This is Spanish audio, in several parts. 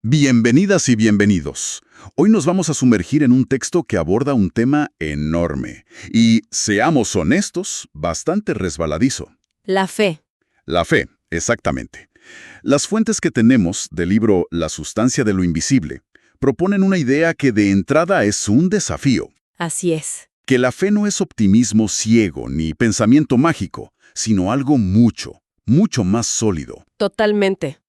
Bienvenidas y bienvenidos. Hoy nos vamos a sumergir en un texto que aborda un tema enorme y, seamos honestos, bastante resbaladizo. La fe. La fe, exactamente. Las fuentes que tenemos del libro La sustancia de lo invisible proponen una idea que de entrada es un desafío. Así es. Que la fe no es optimismo ciego ni pensamiento mágico, sino algo mucho más sólido. Totalmente.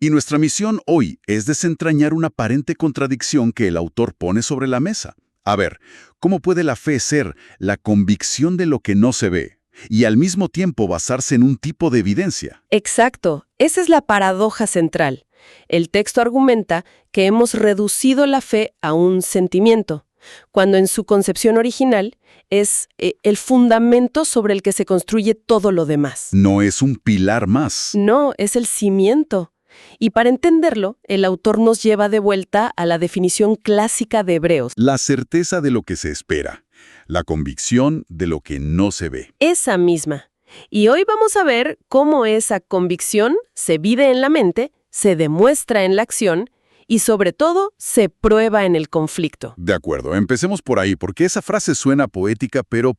Y nuestra misión hoy es desentrañar una aparente contradicción que el autor pone sobre la mesa. A ver, ¿cómo puede la fe ser la convicción de lo que no se ve y al mismo tiempo basarse en un tipo de evidencia? Exacto. Esa es la paradoja central. El texto argumenta que hemos reducido la fe a un sentimiento, cuando en su concepción original es el fundamento sobre el que se construye todo lo demás. No es un pilar más. No, es el cimiento. Y para entenderlo, el autor nos lleva de vuelta a la definición clásica de Hebreos. La certeza de lo que se espera, la convicción de lo que no se ve. Esa misma. Y hoy vamos a ver cómo esa convicción se vive en la mente, se demuestra en la acción y sobre todo se prueba en el conflicto. De acuerdo, empecemos por ahí, porque esa frase suena poética, pero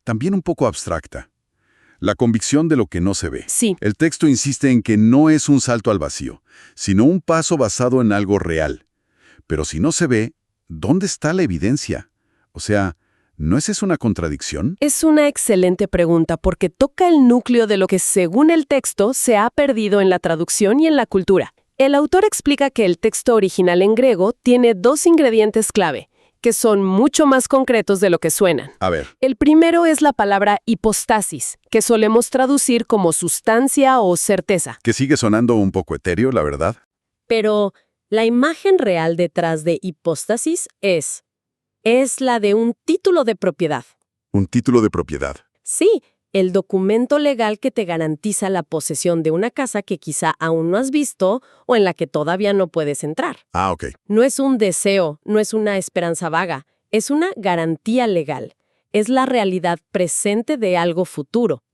también un poco abstracta. La convicción de lo que no se ve. Sí. El texto insiste en que no es un salto al vacío, sino un paso basado en algo real. Pero si no se ve, ¿dónde está la evidencia? O sea, ¿no es eso una contradicción? Es una excelente pregunta porque toca el núcleo de lo que, según el texto, se ha perdido en la traducción y en la cultura. El autor explica que el texto original en griego tiene dos ingredientes clave, que son mucho más concretos de lo que suenan. A ver. El primero es la palabra hipostasis, que solemos traducir como sustancia o certeza. Que sigue sonando un poco etéreo, la verdad. Pero la imagen real detrás de hipóstasis es la de un título de propiedad. Un título de propiedad. Sí, el documento legal que te garantiza la posesión de una casa que quizá aún no has visto o en la que todavía no puedes entrar. Ah, ok. No es un deseo, no es una esperanza vaga, es una garantía legal. Es la realidad presente de algo futuro.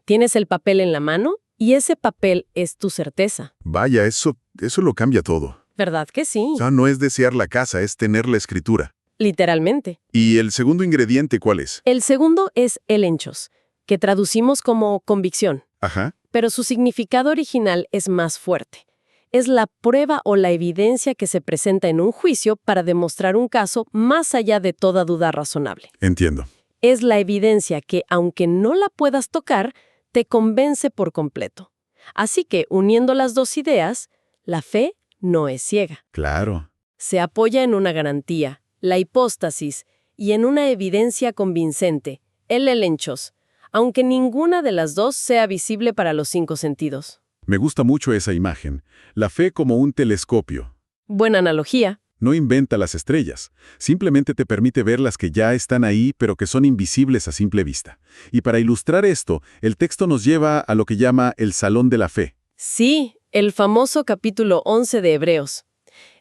Tienes el papel en la mano y ese papel es tu certeza. Vaya, eso lo cambia todo. ¿Verdad que sí? O sea, no es desear la casa, es tener la escritura. Literalmente. ¿Y el segundo ingrediente cuál es? El segundo es elenchos, que traducimos como convicción, Ajá. pero su significado original es más fuerte. Es la prueba o la evidencia que se presenta en un juicio para demostrar un caso más allá de toda duda razonable. Entiendo. Es la evidencia que, aunque no la puedas tocar, te convence por completo. Así que, uniendo las dos ideas, la fe no es ciega. Claro. Se apoya en una garantía, la hipóstasis, y en una evidencia convincente, el elenchos, aunque ninguna de las dos sea visible para los 5 sentidos. Me gusta mucho esa imagen. La fe como un telescopio. Buena analogía. No inventa las estrellas, simplemente te permite ver las que ya están ahí, pero que son invisibles a simple vista. Y para ilustrar esto, el texto nos lleva a lo que llama el Salón de la Fe. Sí, el famoso capítulo 11 de Hebreos.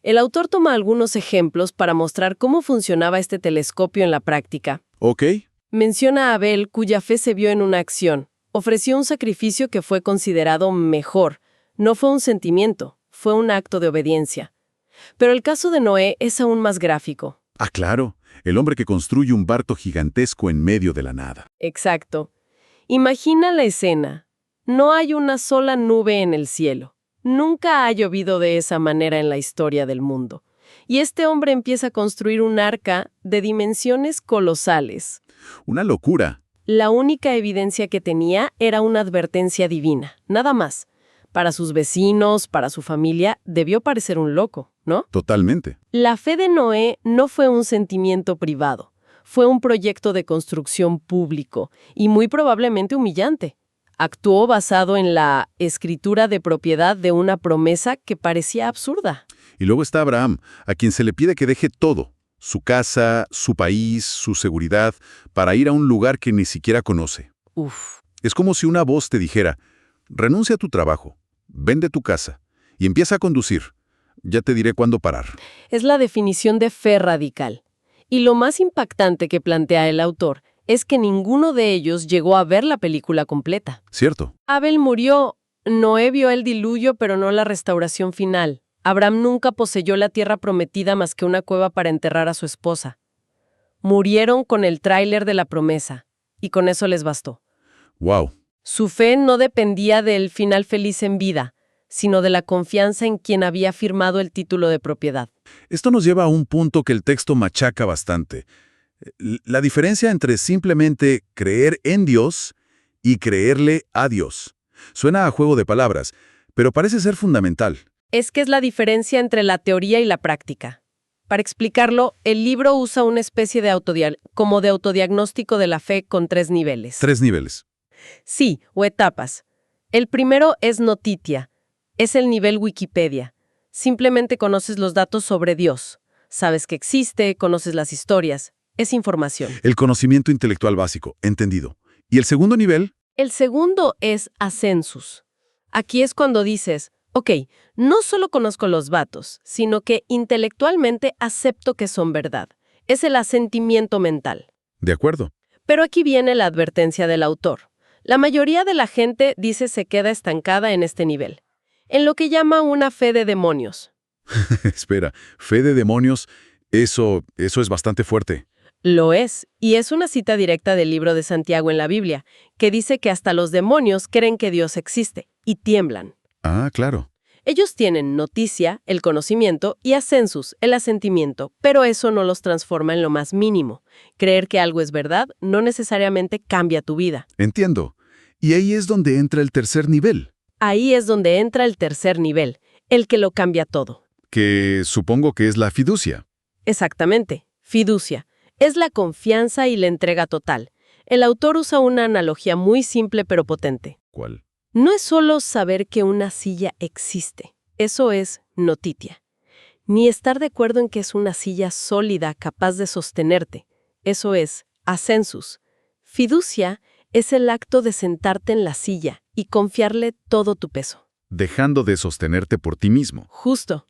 El autor toma algunos ejemplos para mostrar cómo funcionaba este telescopio en la práctica. ¿Ok? Menciona a Abel, cuya fe se vio en una acción. Ofreció un sacrificio que fue considerado mejor. No fue un sentimiento, fue un acto de obediencia. Pero el caso de Noé es aún más gráfico. Ah, claro. El hombre que construye un barco gigantesco en medio de la nada. Exacto. Imagina la escena. No hay una sola nube en el cielo. Nunca ha llovido de esa manera en la historia del mundo. Y este hombre empieza a construir un arca de dimensiones colosales. Una locura. La única evidencia que tenía era una advertencia divina, nada más. Para sus vecinos, para su familia, debió parecer un loco, ¿no? Totalmente. La fe de Noé no fue un sentimiento privado, fue un proyecto de construcción público y muy probablemente humillante. Actuó basado en la escritura de propiedad de una promesa que parecía absurda. Y luego está Abraham, a quien se le pide que deje todo. Su casa, su país, su seguridad, para ir a un lugar que ni siquiera conoce. Uf. Es como si una voz te dijera, renuncia a tu trabajo, vende tu casa y empieza a conducir. Ya te diré cuándo parar. Es la definición de fe radical. Y lo más impactante que plantea el autor es que ninguno de ellos llegó a ver la película completa. ¿Cierto? Abel murió, Noé vio el diluvio pero no la restauración final. Abraham nunca poseyó la tierra prometida más que una cueva para enterrar a su esposa. Murieron con el tráiler de la promesa, y con eso les bastó. Wow. Su fe no dependía del final feliz en vida, sino de la confianza en quien había firmado el título de propiedad. Esto nos lleva a un punto que el texto machaca bastante. La diferencia entre simplemente creer en Dios y creerle a Dios. Suena a juego de palabras, pero parece ser fundamental. Es que es la diferencia entre la teoría y la práctica. Para explicarlo, el libro usa una especie de autodiagnóstico de la fe con 3 niveles. 3 niveles. Sí, o etapas. El primero es notitia. Es el nivel Wikipedia. Simplemente conoces los datos sobre Dios. Sabes que existe, conoces las historias. Es información. El conocimiento intelectual básico, entendido. ¿Y el segundo nivel? El segundo es ascensus. Aquí es cuando dices, ok, no solo conozco los datos, sino que intelectualmente acepto que son verdad. Es el asentimiento mental. De acuerdo. Pero aquí viene la advertencia del autor. La mayoría de la gente dice se queda estancada en este nivel, en lo que llama una fe de demonios. Espera, fe de demonios, eso es bastante fuerte. Lo es, y es una cita directa del libro de Santiago en la Biblia, que dice que hasta los demonios creen que Dios existe, y tiemblan. Ah, claro. Ellos tienen noticia, el conocimiento, y ascensus, el asentimiento, pero eso no los transforma en lo más mínimo. Creer que algo es verdad no necesariamente cambia tu vida. Entiendo. Y ahí es donde entra el tercer nivel, Ahí es donde entra el tercer nivel, el que lo cambia todo. que supongo que es la fiducia. Exactamente, fiducia. Es la confianza y la entrega total. El autor usa una analogía muy simple pero potente. ¿Cuál? No es solo saber que una silla existe, eso es notitia. Ni estar de acuerdo en que es una silla sólida capaz de sostenerte, eso es ascensus. Fiducia es el acto de sentarte en la silla y confiarle todo tu peso. Dejando de sostenerte por ti mismo. Justo.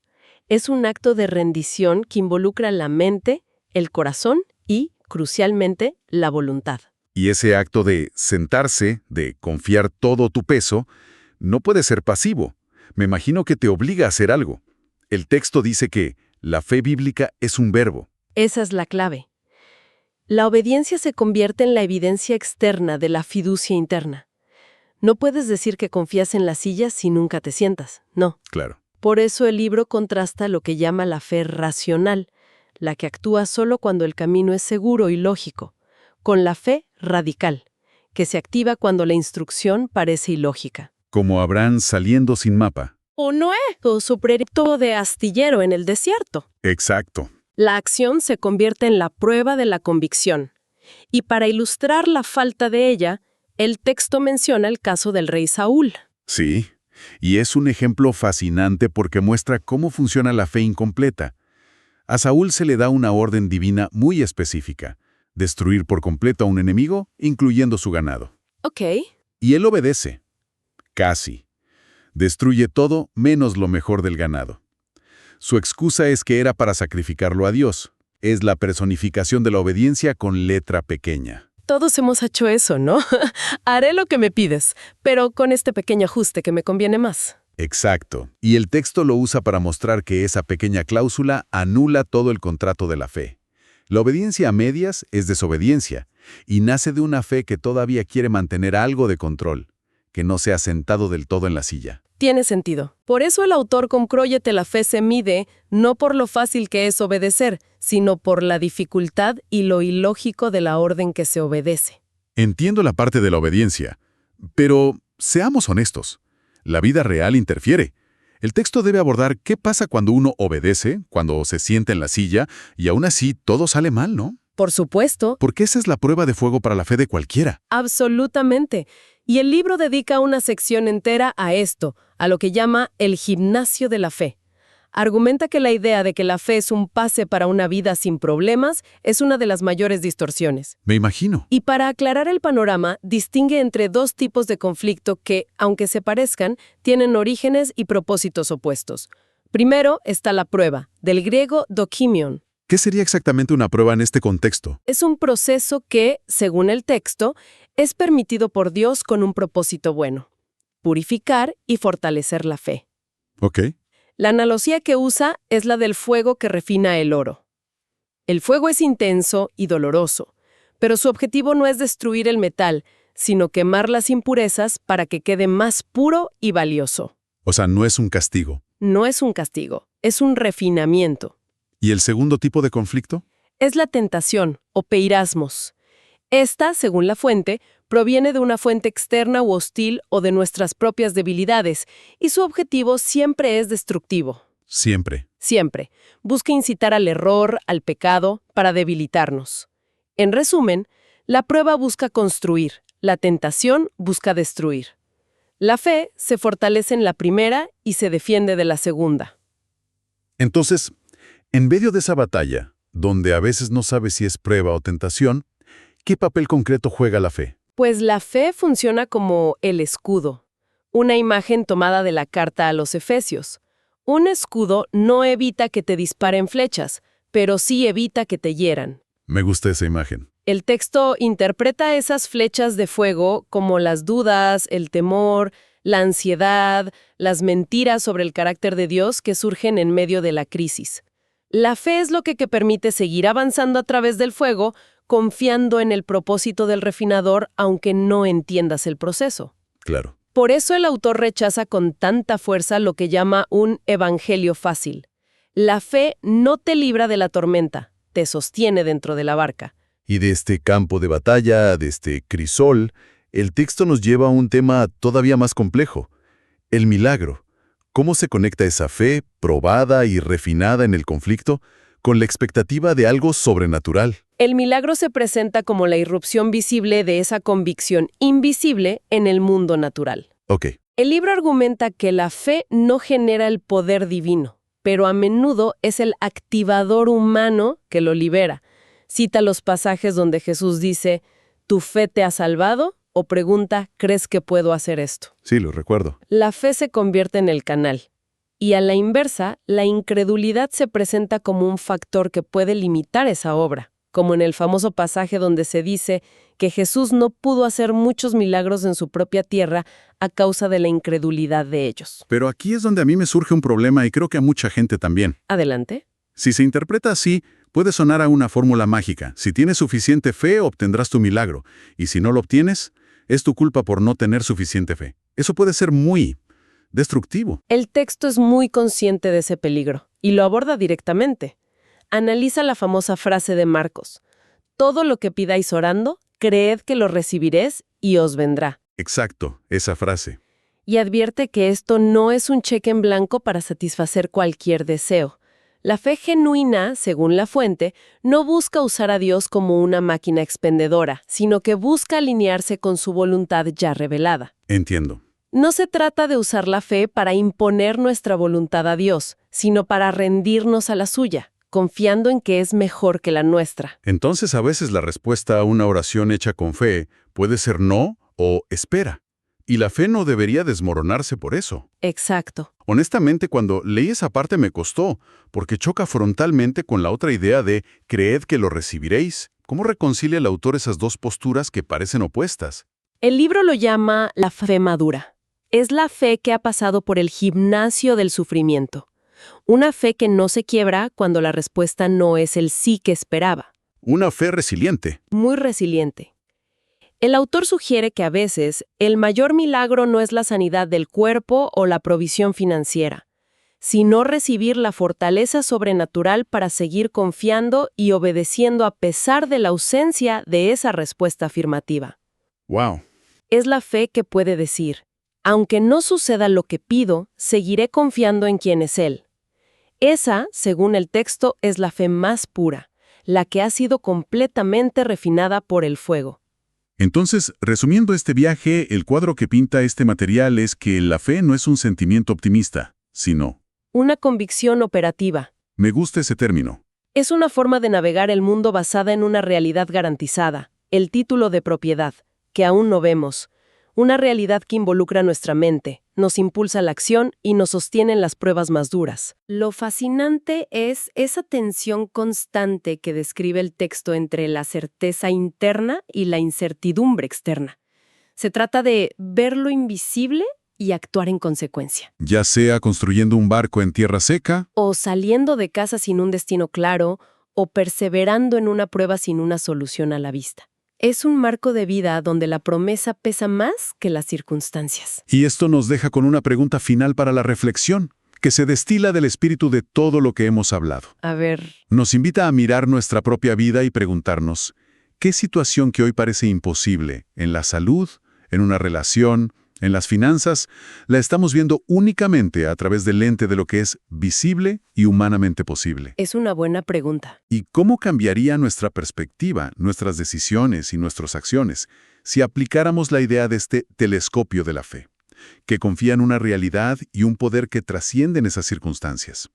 Es un acto de rendición que involucra la mente, el corazón y, crucialmente, la voluntad. Y ese acto de sentarse, de confiar todo tu peso, no puede ser pasivo. Me imagino que te obliga a hacer algo. El texto dice que la fe bíblica es un verbo. Esa es la clave. La obediencia se convierte en la evidencia externa de la fiducia interna. No puedes decir que confías en la silla si nunca te sientas, no. Claro. Por eso el libro contrasta lo que llama la fe racional, la que actúa solo cuando el camino es seguro y lógico, con la fe radical, que se activa cuando la instrucción parece ilógica. Como Abraham saliendo sin mapa. O Noé, o su proyecto de astillero en el desierto. Exacto. La acción se convierte en la prueba de la convicción. Y para ilustrar la falta de ella, el texto menciona el caso del rey Saúl. Sí. Y es un ejemplo fascinante porque muestra cómo funciona la fe incompleta. A Saúl se le da una orden divina muy específica: destruir por completo a un enemigo, incluyendo su ganado. Ok. Y él obedece. Casi. Destruye todo menos lo mejor del ganado. Su excusa es que era para sacrificarlo a Dios. Es la personificación de la obediencia con letra pequeña. Todos hemos hecho eso, ¿no? Haré lo que me pides, pero con este pequeño ajuste que me conviene más. Exacto. Y el texto lo usa para mostrar que esa pequeña cláusula anula todo el contrato de la fe. La obediencia a medias es desobediencia, y nace de una fe que todavía quiere mantener algo de control, que no se ha sentado del todo en la silla. Tiene sentido. Por eso el autor concluye que la fe se mide no por lo fácil que es obedecer, sino por la dificultad y lo ilógico de la orden que se obedece. Entiendo la parte de la obediencia, pero seamos honestos. La vida real interfiere. El texto debe abordar qué pasa cuando uno obedece, cuando se sienta en la silla, y aún así todo sale mal, ¿no? Por supuesto. Porque esa es la prueba de fuego para la fe de cualquiera. Absolutamente. Y el libro dedica una sección entera a esto, a lo que llama el gimnasio de la fe. Argumenta que la idea de que la fe es un pase para una vida sin problemas es una de las mayores distorsiones. Me imagino. Y para aclarar el panorama, distingue entre 2 tipos de conflicto que, aunque se parezcan, tienen orígenes y propósitos opuestos. Primero está la prueba, del griego dokimion. ¿Qué sería exactamente una prueba en este contexto? Es un proceso que, según el texto, es permitido por Dios con un propósito bueno: purificar y fortalecer la fe. Ok. La analogía que usa es la del fuego que refina el oro. El fuego es intenso y doloroso, pero su objetivo no es destruir el metal, sino quemar las impurezas para que quede más puro y valioso. O sea, no es un castigo. No es un castigo, es un refinamiento. ¿Y el segundo tipo de conflicto? Es la tentación, o peirasmos. Esta, según la fuente, proviene de una fuente externa u hostil o de nuestras propias debilidades, y su objetivo siempre es destructivo. Siempre. Siempre. Busca incitar al error, al pecado, para debilitarnos. En resumen, la prueba busca construir, la tentación busca destruir. La fe se fortalece en la primera y se defiende de la segunda. Entonces, en medio de esa batalla, donde a veces no sabes si es prueba o tentación, ¿qué papel concreto juega la fe? Pues la fe funciona como el escudo, una imagen tomada de la carta a los Efesios. Un escudo no evita que te disparen flechas, pero sí evita que te hieran. Me gusta esa imagen. El texto interpreta esas flechas de fuego como las dudas, el temor, la ansiedad, las mentiras sobre el carácter de Dios que surgen en medio de la crisis. La fe es lo que permite seguir avanzando a través del fuego, confiando en el propósito del refinador, aunque no entiendas el proceso. Claro. Por eso el autor rechaza con tanta fuerza lo que llama un evangelio fácil. La fe no te libra de la tormenta, te sostiene dentro de la barca. Y de este campo de batalla, de este crisol, el texto nos lleva a un tema todavía más complejo: el milagro. ¿Cómo se conecta esa fe, probada y refinada en el conflicto, con la expectativa de algo sobrenatural? El milagro se presenta como la irrupción visible de esa convicción invisible en el mundo natural. Ok. El libro argumenta que la fe no genera el poder divino, pero a menudo es el activador humano que lo libera. Cita los pasajes donde Jesús dice, ¿tu fe te ha salvado? O pregunta, ¿crees que puedo hacer esto? Sí, lo recuerdo. La fe se convierte en el canal. Y a la inversa, la incredulidad se presenta como un factor que puede limitar esa obra, como en el famoso pasaje donde se dice que Jesús no pudo hacer muchos milagros en su propia tierra a causa de la incredulidad de ellos. Pero aquí es donde a mí me surge un problema y creo que a mucha gente también. Adelante. Si se interpreta así, puede sonar a una fórmula mágica. Si tienes suficiente fe, obtendrás tu milagro. Y si no lo obtienes, es tu culpa por no tener suficiente fe. Eso puede ser muy destructivo. El texto es muy consciente de ese peligro y lo aborda directamente. Analiza la famosa frase de Marcos: todo lo que pidáis orando, creed que lo recibiréis y os vendrá. Exacto, esa frase. Y advierte que esto no es un cheque en blanco para satisfacer cualquier deseo. La fe genuina, según la fuente, no busca usar a Dios como una máquina expendedora, sino que busca alinearse con su voluntad ya revelada. Entiendo. No se trata de usar la fe para imponer nuestra voluntad a Dios, sino para rendirnos a la suya, confiando en que es mejor que la nuestra. Entonces, a veces la respuesta a una oración hecha con fe puede ser no o espera. Y la fe no debería desmoronarse por eso. Exacto. Honestamente, cuando leí esa parte me costó, porque choca frontalmente con la otra idea de creed que lo recibiréis. ¿Cómo reconcilia el autor esas dos posturas que parecen opuestas? El libro lo llama la fe madura. Es la fe que ha pasado por el gimnasio del sufrimiento. Una fe que no se quiebra cuando la respuesta no es el sí que esperaba. Una fe resiliente. Muy resiliente. El autor sugiere que a veces el mayor milagro no es la sanidad del cuerpo o la provisión financiera, sino recibir la fortaleza sobrenatural para seguir confiando y obedeciendo a pesar de la ausencia de esa respuesta afirmativa. ¡Wow! Es la fe que puede decir, aunque no suceda lo que pido, seguiré confiando en quien es Él. Esa, según el texto, es la fe más pura, la que ha sido completamente refinada por el fuego. Entonces, resumiendo este viaje, el cuadro que pinta este material es que la fe no es un sentimiento optimista, sino... Una convicción operativa. Me gusta ese término. Es una forma de navegar el mundo basada en una realidad garantizada, el título de propiedad, que aún no vemos. Una realidad que involucra nuestra mente, nos impulsa a la acción y nos sostiene en las pruebas más duras. Lo fascinante es esa tensión constante que describe el texto entre la certeza interna y la incertidumbre externa. Se trata de ver lo invisible y actuar en consecuencia. Ya sea construyendo un barco en tierra seca, O saliendo de casa sin un destino claro, o perseverando en una prueba sin una solución a la vista. Es un marco de vida donde la promesa pesa más que las circunstancias. y esto nos deja con una pregunta final para la reflexión, que se destila del espíritu de todo lo que hemos hablado. A ver, Nos invita a mirar nuestra propia vida y preguntarnos, ¿qué situación que hoy parece imposible, en la salud, en una relación, en las finanzas, la estamos viendo únicamente a través del lente de lo que es visible y humanamente posible? es una buena pregunta. ¿Y cómo cambiaría nuestra perspectiva, nuestras decisiones y nuestras acciones si aplicáramos la idea de este telescopio de la fe, que confía en una realidad y un poder que trascienden esas circunstancias?